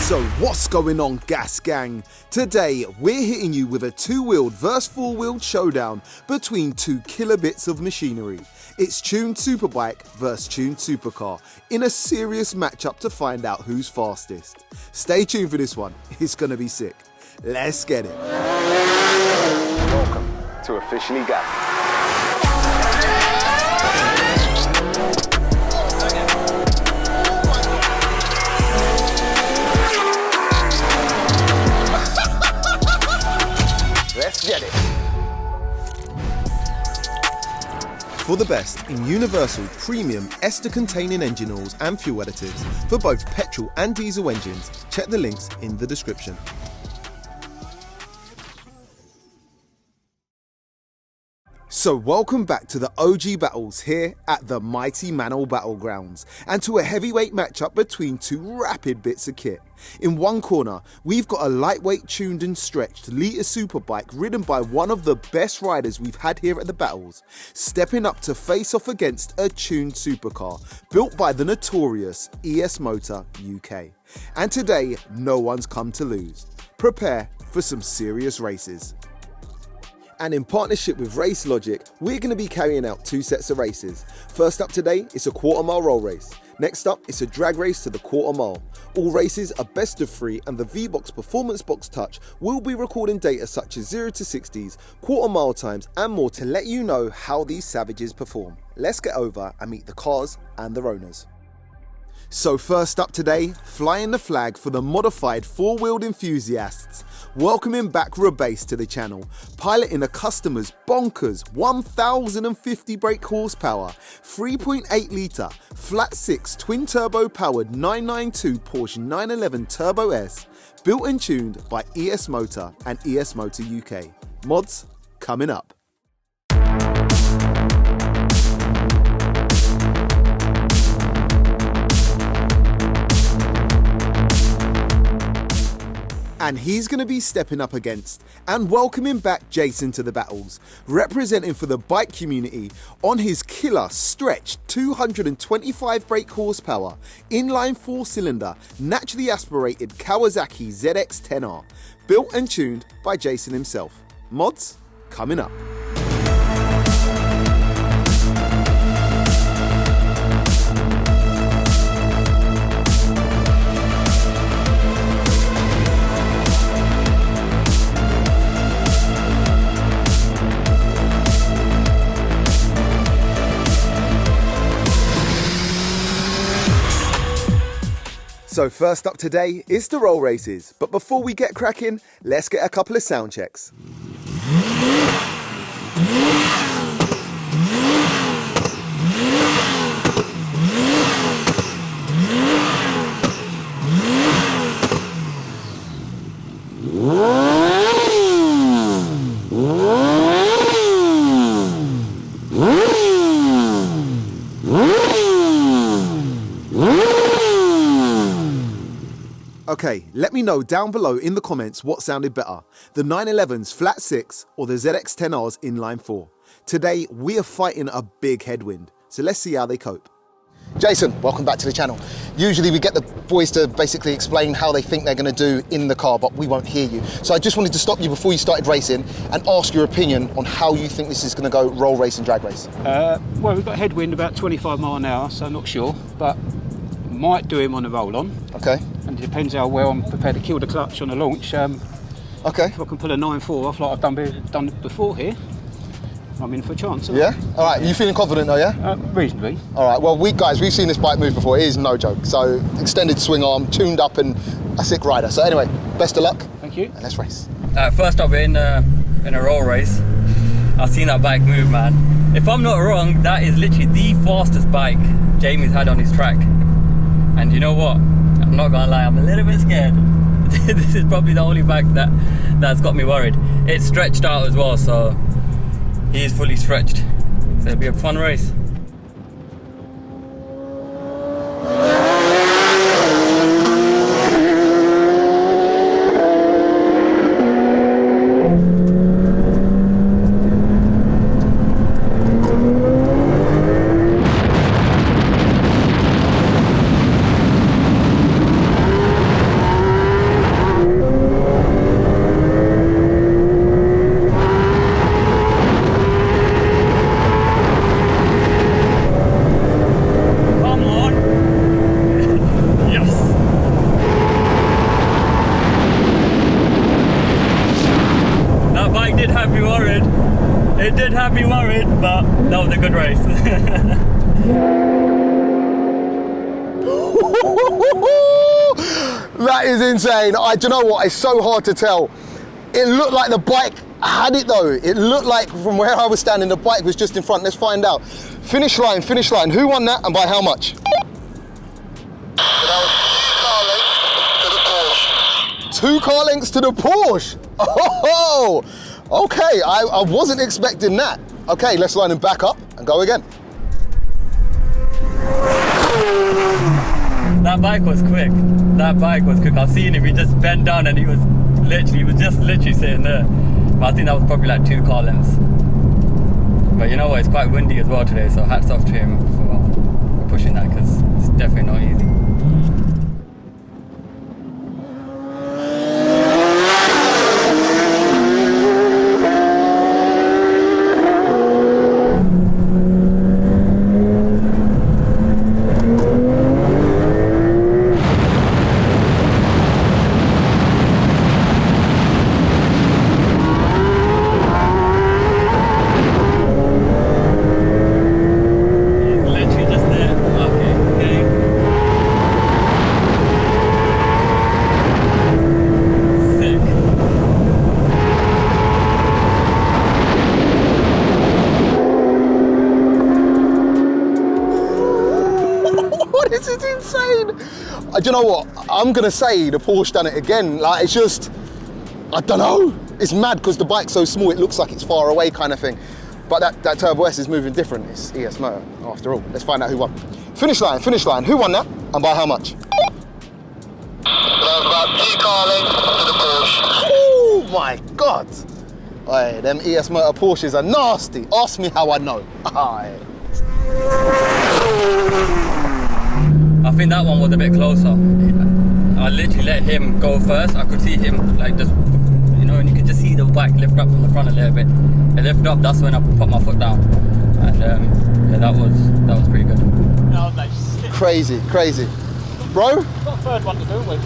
So what's going on, Gas Gang? Today we're hitting you with a two-wheeled versus four-wheeled showdown between two killer bits of machinery. It's tuned superbike versus tuned supercar in a serious matchup to find out who's fastest. Stay tuned for this one, it's gonna be sick. Let's get it. Welcome to Officially Gas. Let's get it. For the best in universal premium ester-containing engine oils and fuel additives for both petrol and diesel engines, check the links in the description. So welcome back to the OG battles here at the mighty MANNOL Battlegrounds and to a heavyweight matchup between two rapid bits of kit. In one corner, we've got a lightweight, tuned and stretched litre superbike ridden by one of the best riders we've had here at the battles, stepping up to face off against a tuned supercar built by the notorious ES Motor UK. And today, no one's come to lose. Prepare for some serious races. And in partnership with Race Logic, we're going to be carrying out two sets of races. First up today, it's a quarter-mile roll race. Next up, it's a drag race to the quarter mile. All races are best of 3 and the V-Box Performance Box Touch will be recording data such as 0 to 60s, quarter mile times and more to let you know how these savages perform. Let's get over and meet the cars and their owners. So first up today, flying the flag for the modified four-wheeled enthusiasts, welcoming back Rebase to the channel, piloting a customer's bonkers 1050 brake horsepower, 3.8 litre, flat 6 twin-turbo powered 992 Porsche 911 Turbo S, built and tuned by ES Motor and ES Motor UK. Mods coming up. And he's going to be stepping up against and welcoming back Jason to the battles, representing for the bike community on his killer stretched 225 brake horsepower, inline 4-cylinder, naturally aspirated Kawasaki ZX10R, built and tuned by Jason himself. Mods coming up. So first up today is the roll races, but before we get cracking, let's get a couple of sound checks. Okay, let me know down below in the comments what sounded better, the 911's flat 6 or the ZX10R's inline 4. Today, we are fighting a big headwind, so let's see how they cope. Jason, welcome back to the channel. Usually we get the boys to basically explain how they think they're going to do in the car, but we won't hear you. So I just wanted to stop you before you started racing and ask your opinion on how you think this is going to go roll race and drag race. Well, we've got headwind about 25 mile an hour, so I'm not sure, but might do him on the roll on. Okay. And it depends how well I'm prepared to kill the clutch on the launch. Okay. If I can pull a 9.4 off like I've done before here, I'm in for a chance. Yeah? All right, you feeling confident though, yeah? Reasonably. All right, well, we've seen this bike move before. It is no joke. So, extended swing arm, tuned up and a sick rider. So anyway, best of luck. Thank you. And let's race. First up in a roll race, I've seen that bike move, man. If I'm not wrong, that is literally the fastest bike Jamie's had on his track. And you know what? I'm not gonna lie, I'm a little bit scared. This is probably the only bike that's got me worried. It's stretched out as well, so he is fully stretched. So it'll be a fun race. might be worried, but that was a good race. That is insane. Do you know what? It's so hard to tell. It looked like the bike had it though. It looked like from where I was standing, the bike was just in front. Let's find out. Finish line, finish line. Who won that and by how much? Two car lengths to the Porsche. Oh, okay. I wasn't expecting that. Okay, let's line him back up and go again. That bike was quick. That bike was quick. I've seen him. He just bent down and he was just literally sitting there. But I think that was probably like 2 car lengths. But you know what? It's quite windy as well today, so hats off to him for pushing that because it's definitely not easy. This is insane. Do you know what? I'm gonna say the Porsche done it again. Like, it's just, I don't know. It's mad because the bike's so small, it looks like it's far away kind of thing. But that Turbo S is moving different. It's ES motor after all. Let's find out who won. Finish line, finish line. Who won that and by how much? About 2 car lengths to the Porsche. Oh my God. Aye, them ES motor Porsches are nasty. Ask me how I know. Aye. I think that one was a bit closer. I literally let him go first. I could see him like just, you know, and you could just see the bike lift up from the front a little bit. It lifted up. That's when I put my foot down, and yeah, that was pretty good. No, mate, sick. Crazy, crazy. Bro? Got a third one to do with.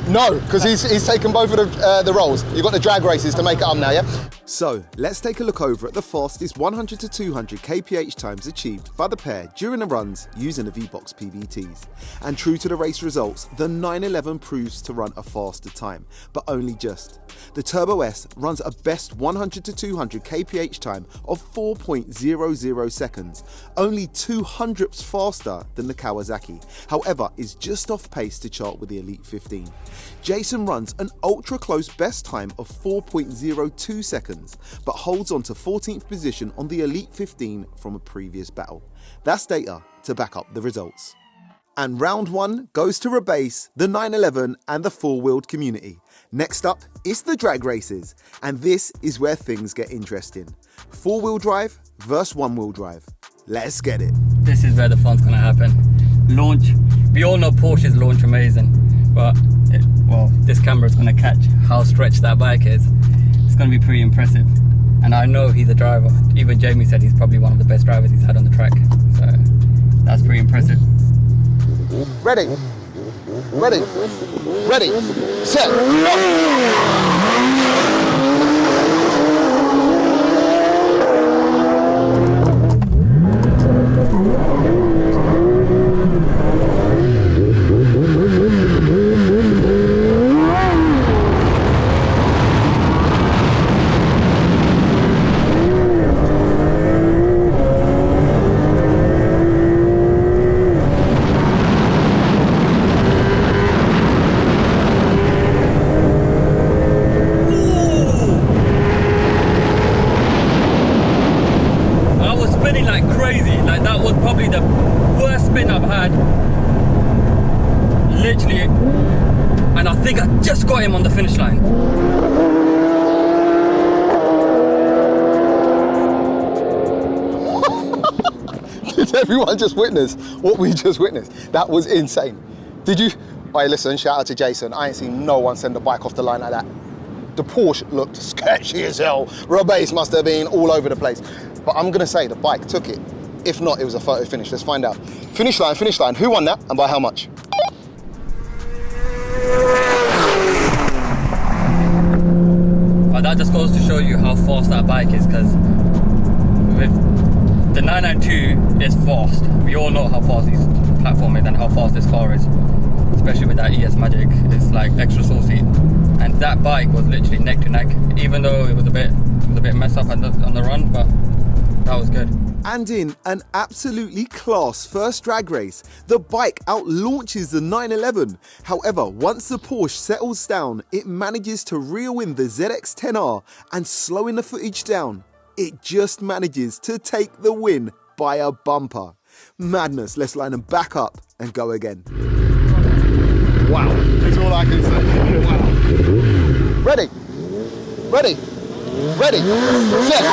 No, because he's taken both of the rolls. You've got the drag races to make it up now, yeah? So let's take a look over at the fastest 100 to 200 kph times achieved by the pair during the runs using the V-Box PBTs. And true to the race results, the 911 proves to run a faster time, but only just. The Turbo S runs a best 100 to 200 kph time of 4.00 seconds, only 200ths faster than the Kawasaki, however is just off pace to chart with the Elite 15. Jason runs an ultra close best time of 4.02 seconds, but holds on to 14th position on the Elite 15 from a previous battle. That's data to back up the results. And round 1 goes to Rebase, the 911 and the four-wheeled community. Next up is the drag races, and this is where things get interesting. 4-wheel drive versus 1-wheel drive. Let's get it. This is where the fun's gonna happen. Launch. We all know Porsche's launch amazing, but well, this camera's gonna catch how stretched that bike is. It's gonna be pretty impressive. And I know he's a driver. Even Jamie said he's probably one of the best drivers he's had on the track. So that's pretty impressive. Ready, ready, ready, set, Literally, and I think I just got him on the finish line. Did everyone just witness what we just witnessed? That was insane. Did you? Hey, listen, shout out to Jason. I ain't seen no one send a bike off the line like that. The Porsche looked sketchy as hell. Rebase must have been all over the place. But I'm gonna say the bike took it. If not, it was a photo finish. Let's find out. Finish line, finish line. Who won that and by how much? But that just goes to show you how fast that bike is, because with the 992 is fast. We all know how fast this platform is and how fast this car is, especially with that ES Magic. It's like extra saucy, and that bike was literally neck to neck. Even though it was a bit messed up on the run, but that was good. And in an absolutely class first drag race, the bike outlaunches the 911. However, once the Porsche settles down, it manages to reel in the ZX10R, and slowing the footage down, it just manages to take the win by a bumper. Madness. Let's line them back up and go again. Wow, that's all I can say. Wow. Ready, ready, ready, set.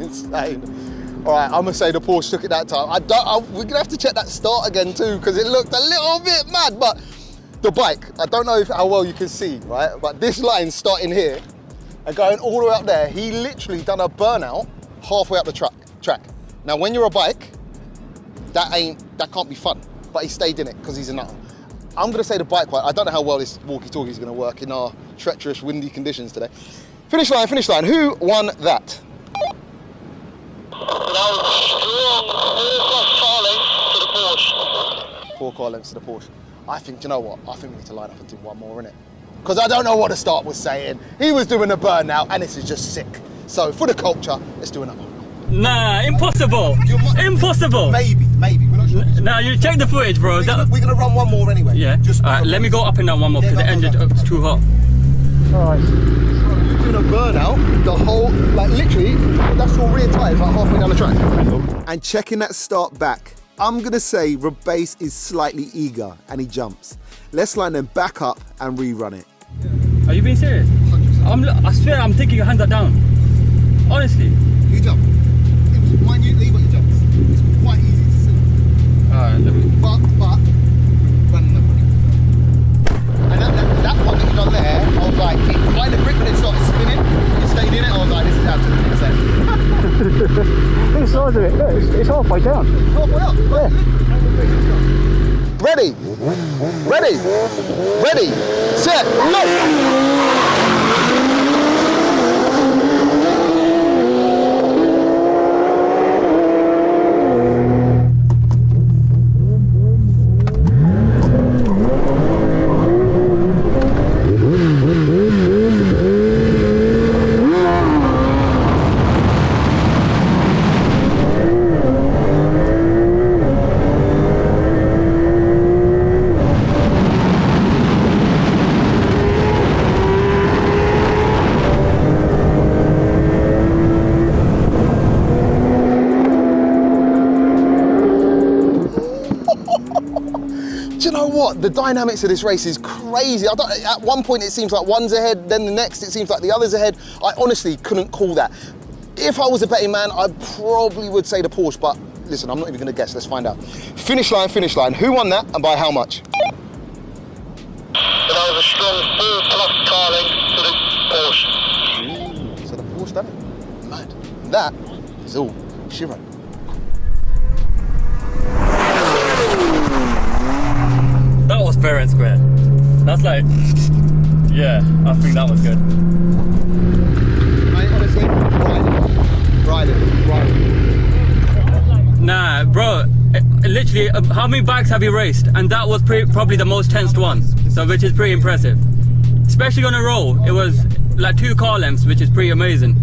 Insane. All right, I'm gonna say the Porsche took it that time. We're gonna have to check that start again too, because it looked a little bit mad. But the bike, I don't know how well you can see, right? But this line starting here and going all the way up there, he literally done a burnout halfway up the track. Now, when you're a bike, that can't be fun. But he stayed in it because he's a nutter. I'm gonna say the bike one. I don't know how well this walkie-talkie is gonna work in our treacherous, windy conditions today. Finish line, finish line. Who won that? Four car lengths to the Porsche. I think, you know what? I think we need to line up and do one more, innit? Because I don't know what the start was saying. He was doing a burnout, and this is just sick. So for the culture, let's do another one. Nah, impossible. Impossible. Maybe. We're not sure. Nah, you check the footage, bro. We're gonna run one more anyway. Yeah. Alright, let me go up and down one more because the engine is too hot. Alright. You're doing a burnout, the whole, like literally, that's your rear tyre, like halfway down the track. And checking that start back, I'm gonna say Rebase is slightly eager and he jumps. Let's line them back up and rerun it. Are you being serious? 100%. I swear I'm thinking your hands are down. Honestly. You jump. It was minutely what you jumped. It's quite easy to see. Alright, let me. But run another one. And that one that you done there, I was like, it kind of gripped when it started spinning. You stayed in it, I was like, this is absolutely insane. Look at the size of it. Look, it's halfway down. Halfway up. Yeah. Ready, ready, ready, set, go! Do you know what? The dynamics of this race is crazy. At one point it seems like one's ahead, then the next it seems like the other's ahead. I honestly couldn't call that. If I was a betting man, I probably would say the Porsche, but listen, I'm not even gonna guess, let's find out. Finish line, finish line. Who won that and by how much? That was a strong 4+ car length to the Porsche. So the Porsche done it. Mad. That is all Shiro. That was fair and square. That's like, yeah, I think that was good. Mate, honestly, riding. Nah, bro, literally, how many bikes have you raced? And that was probably the most tensed one, so which is pretty impressive. Especially on a roll, it was like 2 car lengths, which is pretty amazing.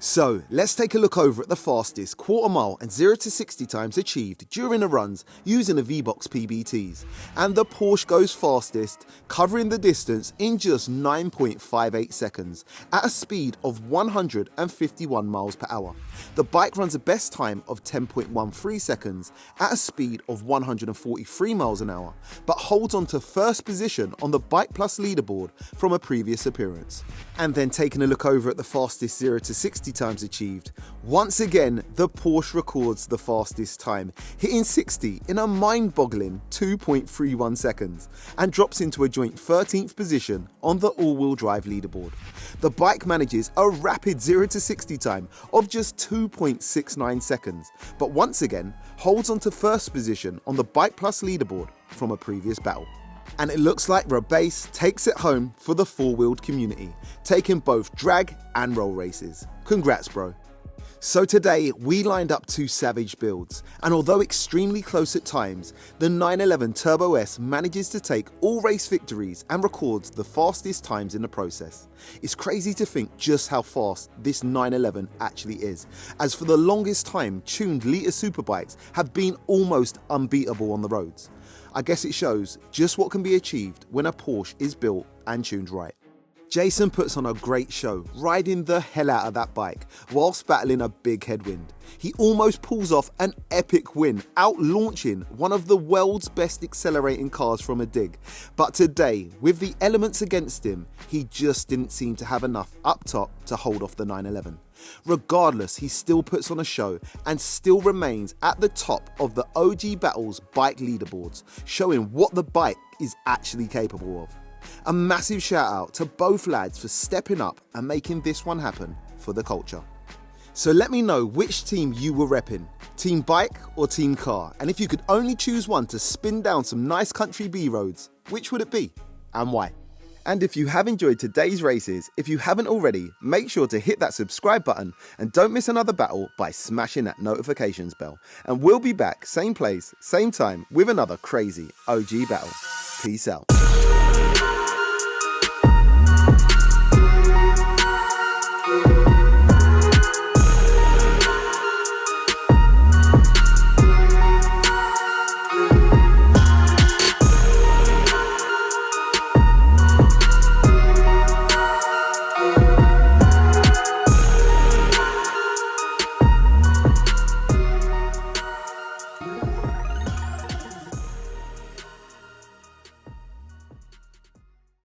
So let's take a look over at the fastest quarter mile and 0 to 60 times achieved during the runs using the V-Box PBTs. And the Porsche goes fastest, covering the distance in just 9.58 seconds at a speed of 151 miles per hour. The bike runs a best time of 10.13 seconds at a speed of 143 miles an hour, but holds on to first position on the Bike Plus leaderboard from a previous appearance. And then taking a look over at the fastest 0 to 60 times achieved, once again the Porsche records the fastest time, hitting 60 in a mind-boggling 2.31 seconds and drops into a joint 13th position on the all-wheel drive leaderboard. The bike manages a rapid 0 to 60 time of just 2.69 seconds, but once again holds on to first position on the Bike Plus leaderboard from a previous battle. And it looks like Rebase takes it home for the four-wheeled community, taking both drag and roll races. Congrats, bro. So today we lined up two savage builds, and although extremely close at times, the 911 Turbo S manages to take all race victories and records the fastest times in the process. It's crazy to think just how fast this 911 actually is, as for the longest time tuned litre superbikes have been almost unbeatable on the roads. I guess it shows just what can be achieved when a Porsche is built and tuned right. Jason puts on a great show, riding the hell out of that bike whilst battling a big headwind. He almost pulls off an epic win, out-launching one of the world's best accelerating cars from a dig. But today, with the elements against him, he just didn't seem to have enough up top to hold off the 911. Regardless, he still puts on a show and still remains at the top of the OG Battles bike leaderboards, showing what the bike is actually capable of. A massive shout out to both lads for stepping up and making this one happen for the culture. So let me know which team you were repping, Team Bike or Team Car, and if you could only choose one to spin down some nice country B roads, which would it be and why? And if you have enjoyed today's races, if you haven't already, make sure to hit that subscribe button and don't miss another battle by smashing that notifications bell. And we'll be back, same place, same time, with another crazy OG battle. Peace out.